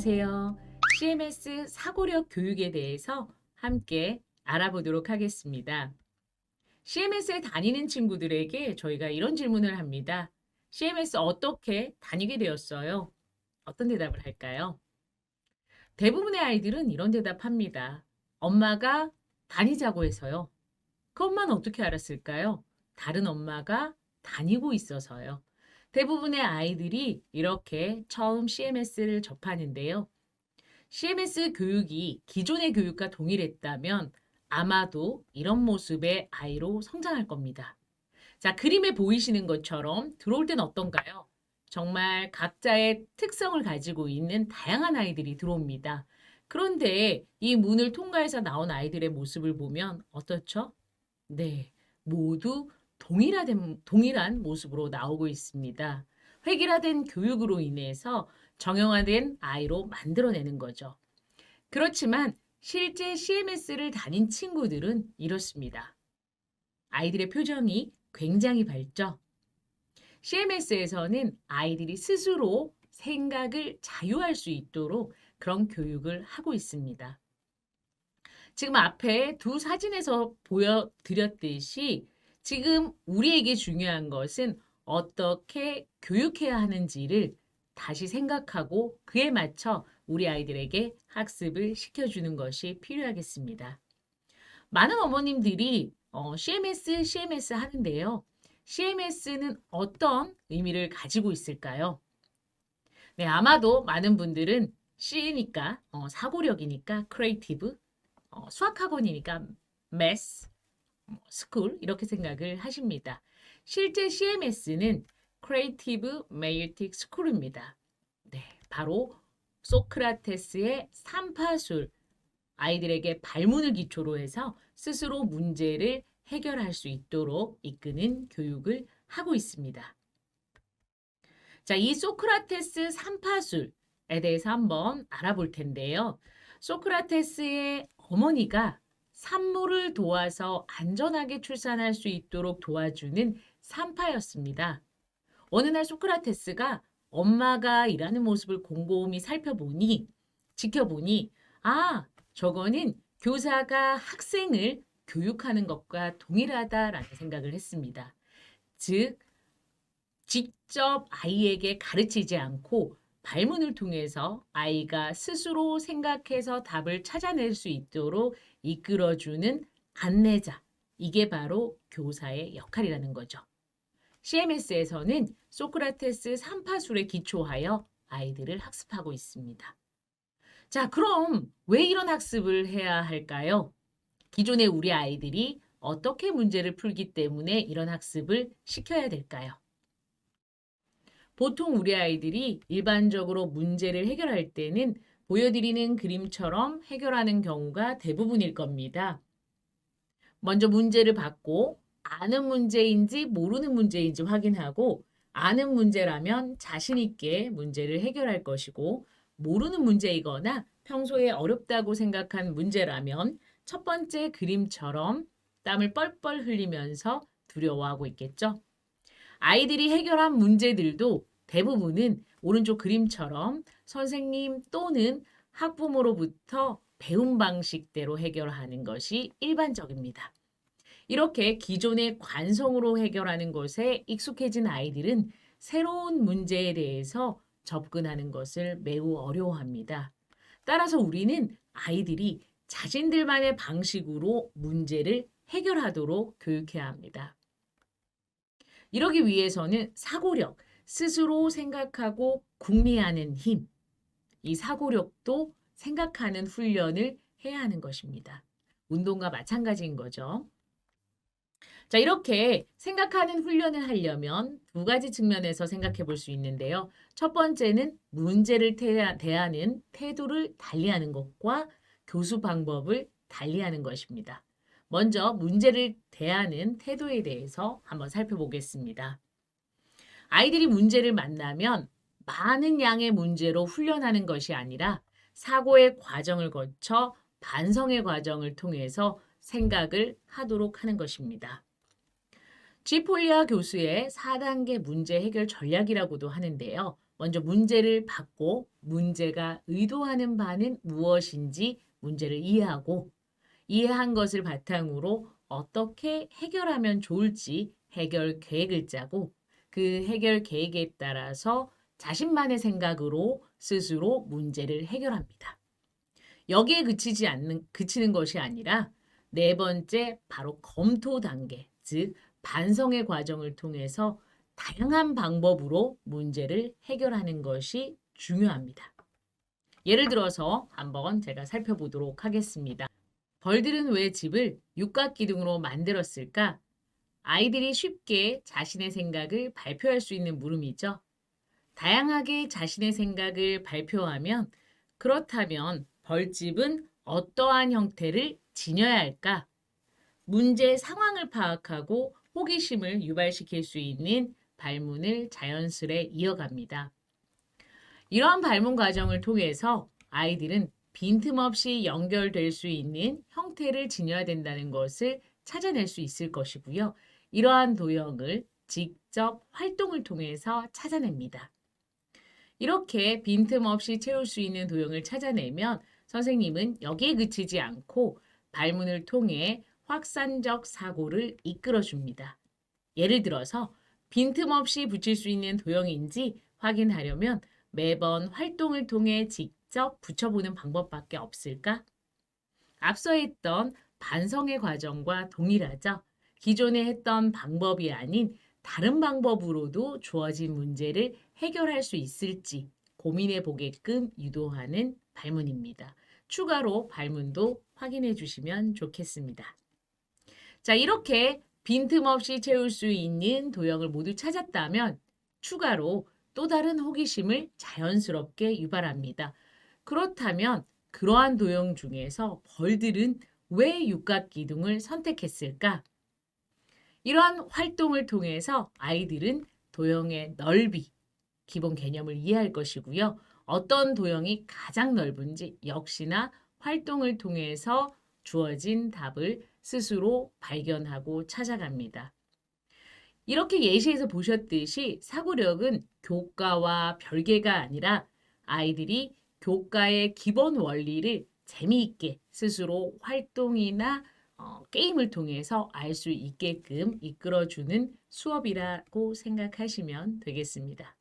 안녕하세요. CMS 사고력 교육에 대해서 함께 알아보도록 하겠습니다. CMS에 다니는 친구들에게 저희가 이런 질문을 합니다. CMS 어떻게 다니게 되었어요? 어떤 대답을 할까요? 대부분의 아이들은 이런 대답합니다. 엄마가 다니자고 해서요. 그 엄마는 어떻게 알았을까요? 다른 엄마가 다니고 있어서요. 대부분의 아이들이 이렇게 처음 CMS를 접하는데요. CMS 교육이 기존의 교육과 동일했다면 아마도 이런 모습의 아이로 성장할 겁니다. 자, 그림에 보이시는 것처럼 들어올 때는 어떤가요? 정말 각자의 특성을 가지고 있는 다양한 아이들이 들어옵니다. 그런데 이 문을 통과해서 나온 아이들의 모습을 보면 어떻죠? 네, 모두 동일한 모습으로 나오고 있습니다. 획일화된 교육으로 인해서 정형화된 아이로 만들어내는 거죠. 그렇지만 실제 CMS를 다닌 친구들은 이렇습니다. 아이들의 표정이 굉장히 밝죠. CMS에서는 아이들이 스스로 생각을 자유할 수 있도록 그런 교육을 하고 있습니다. 지금 앞에 두 사진에서 보여드렸듯이 지금 우리에게 중요한 것은 어떻게 교육해야 하는지를 다시 생각하고 그에 맞춰 우리 아이들에게 학습을 시켜주는 것이 필요하겠습니다. 많은 어머님들이 CMS 하는데요. CMS는 어떤 의미를 가지고 있을까요? 네, 아마도 많은 분들은 C니까 사고력이니까 크리에이티브, 수학학원이니까 매스, 스쿨 이렇게 생각을 하십니다. 실제 CMS는 Creative Mathematics School입니다. 네, 바로 소크라테스의 삼파술, 아이들에게 발문을 기초로 해서 스스로 문제를 해결할 수 있도록 이끄는 교육을 하고 있습니다. 자, 이 소크라테스 삼파술에 대해서 한번 알아볼 텐데요. 소크라테스의 어머니가 산모를 도와서 안전하게 출산할 수 있도록 도와주는 산파였습니다. 어느 날 소크라테스가 엄마가 일하는 모습을 곰곰이 지켜보니, 아, 저거는 교사가 학생을 교육하는 것과 동일하다라는 생각을 했습니다. 즉, 직접 아이에게 가르치지 않고 발문을 통해서 아이가 스스로 생각해서 답을 찾아낼 수 있도록 이끌어주는 안내자. 이게 바로 교사의 역할이라는 거죠. CMS에서는 소크라테스 삼파술에 기초하여 아이들을 학습하고 있습니다. 자, 그럼 왜 이런 학습을 해야 할까요? 기존의 우리 아이들이 어떻게 문제를 풀기 때문에 이런 학습을 시켜야 될까요? 보통 우리 아이들이 일반적으로 문제를 해결할 때는 보여드리는 그림처럼 해결하는 경우가 대부분일 겁니다. 먼저 문제를 받고 아는 문제인지 모르는 문제인지 확인하고 아는 문제라면 자신 있게 문제를 해결할 것이고 모르는 문제이거나 평소에 어렵다고 생각한 문제라면 첫 번째 그림처럼 땀을 뻘뻘 흘리면서 두려워하고 있겠죠. 아이들이 해결한 문제들도 대부분은 오른쪽 그림처럼 선생님 또는 학부모로부터 배운 방식대로 해결하는 것이 일반적입니다. 이렇게 기존의 관성으로 해결하는 것에 익숙해진 아이들은 새로운 문제에 대해서 접근하는 것을 매우 어려워합니다. 따라서 우리는 아이들이 자신들만의 방식으로 문제를 해결하도록 교육해야 합니다. 이러기 위해서는 사고력, 스스로 생각하고 궁리하는 힘, 이 사고력도 생각하는 훈련을 해야 하는 것입니다. 운동과 마찬가지인 거죠. 자, 이렇게 생각하는 훈련을 하려면 두 가지 측면에서 생각해 볼 수 있는데요. 첫 번째는 문제를 대하는 태도를 달리하는 것과 교수 방법을 달리하는 것입니다. 먼저 문제를 대하는 태도에 대해서 한번 살펴보겠습니다. 아이들이 문제를 만나면 많은 양의 문제로 훈련하는 것이 아니라 사고의 과정을 거쳐 반성의 과정을 통해서 생각을 하도록 하는 것입니다. 지폴리아 교수의 4단계 문제 해결 전략이라고도 하는데요. 먼저 문제를 받고 문제가 의도하는 바는 무엇인지 문제를 이해하고 이해한 것을 바탕으로 어떻게 해결하면 좋을지 해결 계획을 짜고 그 해결 계획에 따라서 자신만의 생각으로 스스로 문제를 해결합니다. 여기에 그치는 것이 아니라 네 번째 바로 검토 단계, 즉 반성의 과정을 통해서 다양한 방법으로 문제를 해결하는 것이 중요합니다. 예를 들어서 한번 제가 살펴보도록 하겠습니다. 벌들은 왜 집을 육각기둥으로 만들었을까? 아이들이 쉽게 자신의 생각을 발표할 수 있는 물음이죠. 다양하게 자신의 생각을 발표하면 그렇다면 벌집은 어떠한 형태를 지녀야 할까? 문제 상황을 파악하고 호기심을 유발시킬 수 있는 발문을 자연스레 이어갑니다. 이러한 발문 과정을 통해서 아이들은 빈틈없이 연결될 수 있는 형태를 지녀야 된다는 것을 찾아낼 수 있을 것이고요. 이러한 도형을 직접 활동을 통해서 찾아냅니다. 이렇게 빈틈없이 채울 수 있는 도형을 찾아내면 선생님은 여기에 그치지 않고 발문을 통해 확산적 사고를 이끌어줍니다. 예를 들어서 빈틈없이 붙일 수 있는 도형인지 확인하려면 매번 활동을 통해 직접 붙여보는 방법밖에 없을까? 앞서 했던 반성의 과정과 동일하죠. 기존에 했던 방법이 아닌 다른 방법으로도 주어진 문제를 해결할 수 있을지 고민해 보게끔 유도하는 발문입니다. 추가로 발문도 확인해 주시면 좋겠습니다. 자, 이렇게 빈틈없이 채울 수 있는 도형을 모두 찾았다면 추가로 또 다른 호기심을 자연스럽게 유발합니다. 그렇다면 그러한 도형 중에서 벌들은 왜 육각기둥을 선택했을까? 이러한 활동을 통해서 아이들은 도형의 넓이, 기본 개념을 이해할 것이고요. 어떤 도형이 가장 넓은지 역시나 활동을 통해서 주어진 답을 스스로 발견하고 찾아갑니다. 이렇게 예시에서 보셨듯이 사고력은 교과와 별개가 아니라 아이들이 교과의 기본 원리를 재미있게 스스로 활동이나 게임을 통해서 알 수 있게끔 이끌어주는 수업이라고 생각하시면 되겠습니다.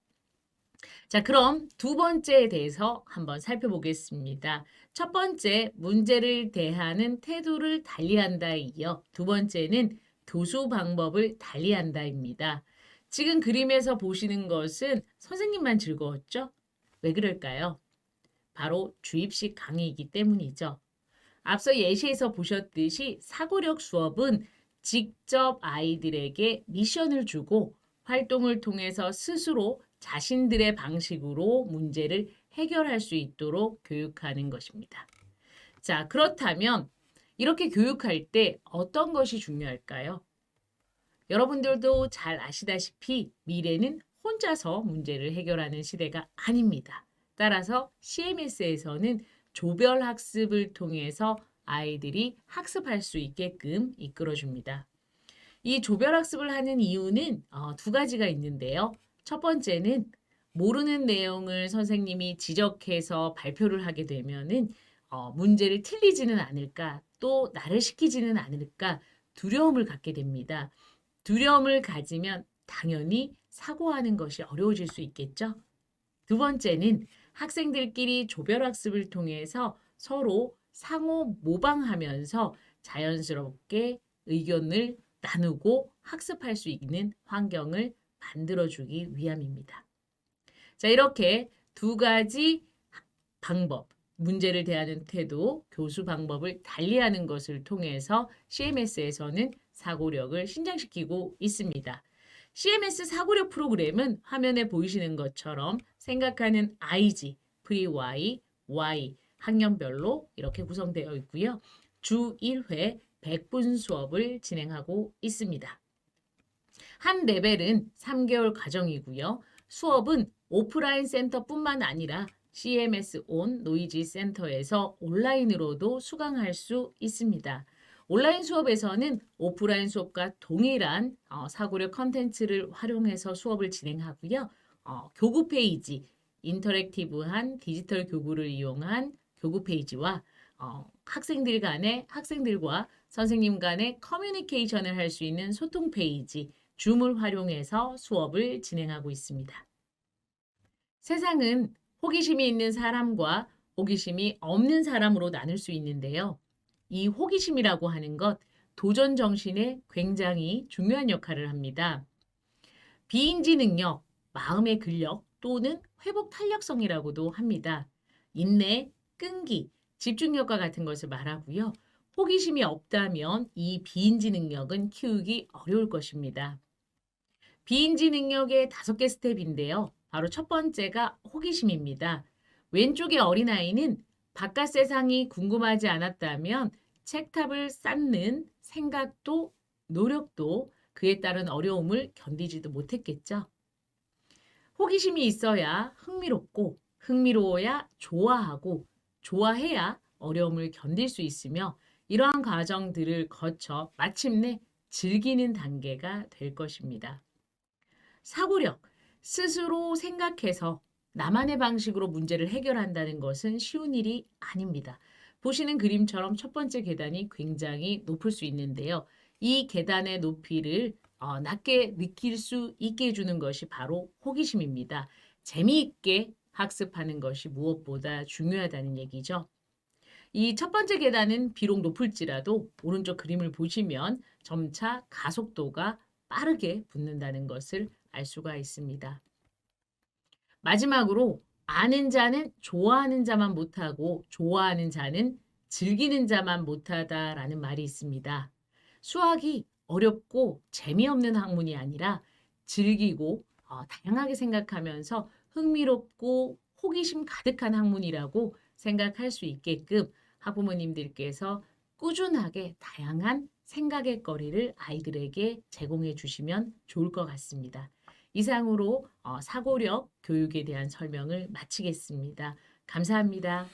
자, 그럼 두 번째에 대해서 한번 살펴보겠습니다. 첫 번째, 문제를 대하는 태도를 달리한다에 이어 두 번째는 교수 방법을 달리한다입니다. 지금 그림에서 보시는 것은 선생님만 즐거웠죠? 왜 그럴까요? 바로 주입식 강의이기 때문이죠. 앞서 예시에서 보셨듯이 사고력 수업은 직접 아이들에게 미션을 주고 활동을 통해서 스스로 자신들의 방식으로 문제를 해결할 수 있도록 교육하는 것입니다. 자, 그렇다면 이렇게 교육할 때 어떤 것이 중요할까요? 여러분들도 잘 아시다시피 미래는 혼자서 문제를 해결하는 시대가 아닙니다. 따라서 CMS에서는 조별 학습을 통해서 아이들이 학습할 수 있게끔 이끌어줍니다. 이 조별 학습을 하는 이유는 두 가지가 있는데요. 첫 번째는 모르는 내용을 선생님이 지적해서 발표를 하게 되면은 문제를 틀리지는 않을까, 또 나를 시키지는 않을까 두려움을 갖게 됩니다. 두려움을 가지면 당연히 사고하는 것이 어려워질 수 있겠죠. 두 번째는 학생들끼리 조별학습을 통해서 서로 상호 모방하면서 자연스럽게 의견을 나누고 학습할 수 있는 환경을 만들어주기 위함입니다. 자, 이렇게 두 가지 방법, 문제를 대하는 태도, 교수 방법을 달리하는 것을 통해서 CMS에서는 사고력을 신장시키고 있습니다. CMS 사고력 프로그램은 화면에 보이시는 것처럼 생각하는 IG, 프리-Y, Y, 학년별로 이렇게 구성되어 있고요. 주 1회 100분 수업을 진행하고 있습니다. 한 레벨은 3개월 과정이고요. 수업은 오프라인 센터뿐만 아니라 CMS 온 노이지 센터에서 온라인으로도 수강할 수 있습니다. 온라인 수업에서는 오프라인 수업과 동일한 사고력 컨텐츠를 활용해서 수업을 진행하고요. 교구 페이지, 인터랙티브한 디지털 교구를 이용한 교구 페이지와 학생들 간의 학생들과 선생님 간의 커뮤니케이션을 할 수 있는 소통 페이지, 줌을 활용해서 수업을 진행하고 있습니다. 세상은 호기심이 있는 사람과 호기심이 없는 사람으로 나눌 수 있는데요. 이 호기심이라고 하는 것, 도전 정신에 굉장히 중요한 역할을 합니다. 비인지 능력, 마음의 근력 또는 회복 탄력성이라고도 합니다. 인내, 끈기, 집중력과 같은 것을 말하고요. 호기심이 없다면 이 비인지 능력은 키우기 어려울 것입니다. 비인지 능력의 5개 스텝인데요. 바로 첫 번째가 호기심입니다. 왼쪽의 어린아이는 바깥 세상이 궁금하지 않았다면 책탑을 쌓는 생각도 노력도 그에 따른 어려움을 견디지도 못했겠죠. 호기심이 있어야 흥미롭고 흥미로워야 좋아하고 좋아해야 어려움을 견딜 수 있으며 이러한 과정들을 거쳐 마침내 즐기는 단계가 될 것입니다. 사고력, 스스로 생각해서 나만의 방식으로 문제를 해결한다는 것은 쉬운 일이 아닙니다. 보시는 그림처럼 첫 번째 계단이 굉장히 높을 수 있는데요. 이 계단의 높이를 낮게 느낄 수 있게 해주는 것이 바로 호기심입니다. 재미있게 학습하는 것이 무엇보다 중요하다는 얘기죠. 이 첫 번째 계단은 비록 높을지라도 오른쪽 그림을 보시면 점차 가속도가 빠르게 붙는다는 것을 알 수가 있습니다. 마지막으로 아는 자는 좋아하는 자만 못하고 좋아하는 자는 즐기는 자만 못하다라는 말이 있습니다. 수학이 어렵고 재미없는 학문이 아니라 즐기고 다양하게 생각하면서 흥미롭고 호기심 가득한 학문이라고 생각할 수 있게끔 학부모님들께서 꾸준하게 다양한 생각의 거리를 아이들에게 제공해 주시면 좋을 것 같습니다. 이상으로 사고력 교육에 대한 설명을 마치겠습니다. 감사합니다.